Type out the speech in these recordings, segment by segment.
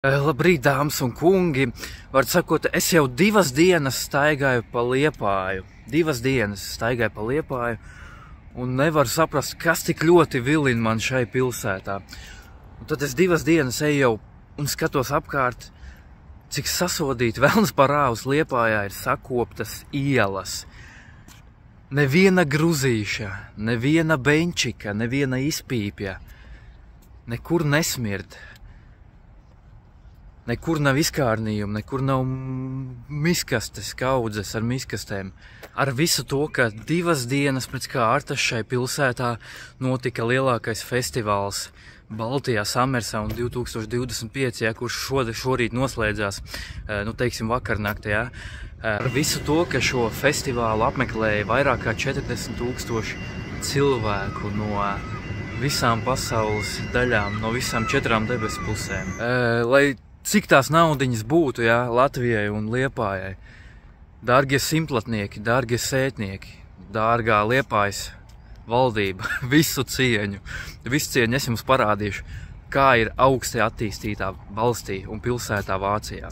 Labrīt, dāmas un kungi! Var sakot, es jau 2 dienas staigāju pa Liepāju. 2 dienas staigāju pa Liepāju un nevaru saprast, kas tik ļoti vilina man šai pilsētā. Un tad es 2 dienas eju jau un skatos apkārt, cik sasodīti velns parāvs Liepājā ir sakoptas ielas. Neviena gruzīša, neviena benčika, neviena izpīpja, nekur nesmird. Nekur nav izkārnījumi, nekur nav miskastes, kaudzes ar miskastēm. Ar visu to, ka 2 dienas pēc kārtas šai pilsētā notika lielākais festivāls Baltijā Summersā un 2025, kurš šorīt noslēdzās, teiksim, vakarnaktī. Ar visu to, ka šo festivālu apmeklēja vairāk kā 40,000 cilvēku no visām pasaules daļām, no visām 4 debesu pusēm. Lai cik tās naudiņas būtu, Latvijai un Liepājai. Dārgie simtlatnieki, dārgie sētnieki, dārgā Liepājas valdība, visu cieņu es jums parādīšu, kā ir augsti attīstītā valstī un pilsētā Vācijā.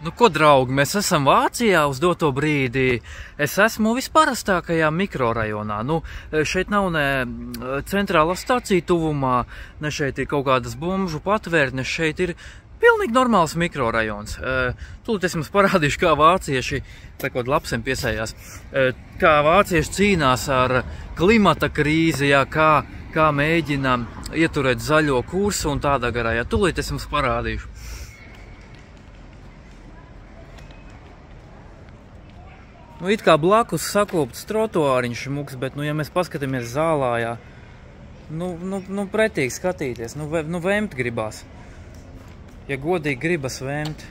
Nu ko, draugi, mēs esam Vācijā uz doto brīdi. Es esmu visparastākajā mikrorajonā. Šeit nav ne centrālā stacija tuvumā, ne šeit ir kaut kādas bomžu patvērtnes, šeit ir pilnīgi normāls mikrorajons. Tūlīt es jums parādīšu, kā vācieši, sakot, lapsiem piesējās, kā vācieši cīnās ar klimata krīzi, kā mēģina ieturēt zaļo kursu un tādā garā. Tūlīt es jums parādīšu. It kā blakus sakopts trotuāriņš muks, bet, ja mēs paskatāmies zālā, pretīgi skatīties, vēmt gribās. Ja godīgi gribas vēmt.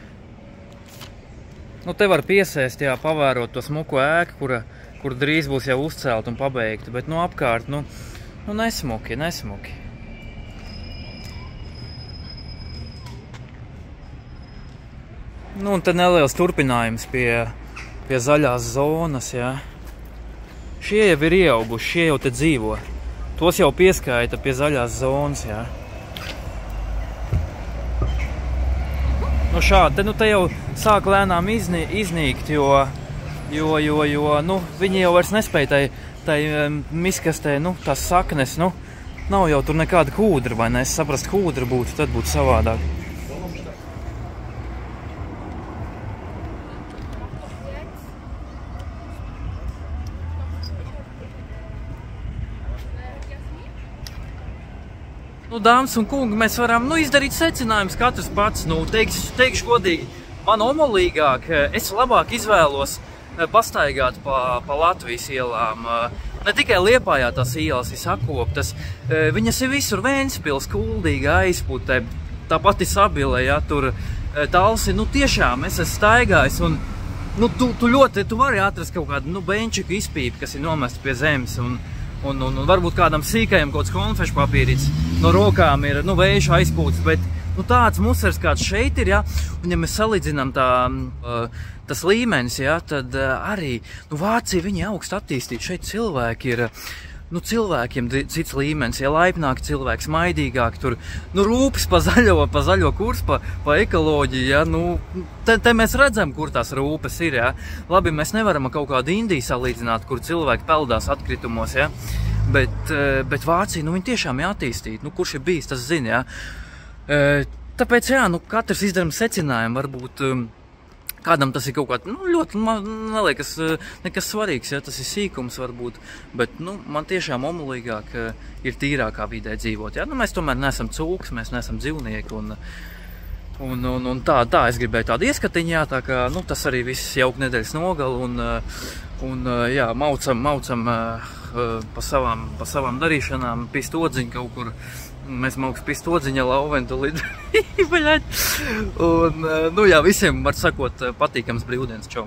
Te var piesēst, pavērot to smuko ēku, kur drīz būs jau uzcelt un pabeigta, bet apkārt, nesmuki. Un tad neliels turpinājums pie zaļās zonas, Šie jau ir ieauguši, šie jau te dzīvo. Tos jau pieskaita pie zaļās zonas, Šādi, te jau sāk lēnām iznīkt, jo viņi jau vairs nespēja tai miskastē, tās saknes, nav jau tur nekāda kūdra, vai ne? Es saprast, kūdra būtu, tad būtu savādāk. Dāmas un kungi, mēs varam izdarīt secinājumus katrs pats. Teikšu godīgi, man omolīgāk, es labāk izvēlos pastaigāt pa Latvijas ielām. Ne tikai Liepājā tās ielas ir sakoptas, viņas ir visur: Ventspils, Kuldīga, Aizpute, tā pati Sabile, tur Talsi. Tiešām es esmu staigājis un tu vari atrast kaut kādu benčiku izpīpi, kas ir nomesti pie zemes, un varbūt kādam sīkajam kaut kāds konfešu papīrīts no rokām ir, vējuši aizpūts, bet tāds musers, kāds šeit ir, un ja mēs salīdzinām tas līmenis, tad arī, Vācija, viņi augst attīstīti, šeit cilvēki ir, cilvēkiem cits līmenis, laipnāki cilvēki, smaidīgāki, tur, rūpes pa zaļo kursu, pa ekoloģiju, te mēs redzam, kur tās rūpes ir, Labi, mēs nevaram kaut kādu Indiju salīdzināt, kur cilvēki peldās atkritumos, Bet Vācija, viņi tiešām ir attīstīti, kurš ir bijis, tas zina, Tāpēc, katrs izdaram secinājumu, varbūt kādam tas ir kaut kā, ļoti neliekas nekas svarīgs, tas ir sīkums varbūt, bet, man tiešām omulīgāk ir tīrākā vidē dzīvot, Mēs tomēr neesam cūks, mēs neesam dzīvnieki, un tā es gribēju tādu ieskatiņu, tā kā, tas arī viss jauka nedēļas nogali, maucam pa savām darīšanām, pist odziņu kaut kur. Mēs mauks pist odziņa lauventu līdz. Un, visiem, var sakot, patīkams brīvdienas. Čau!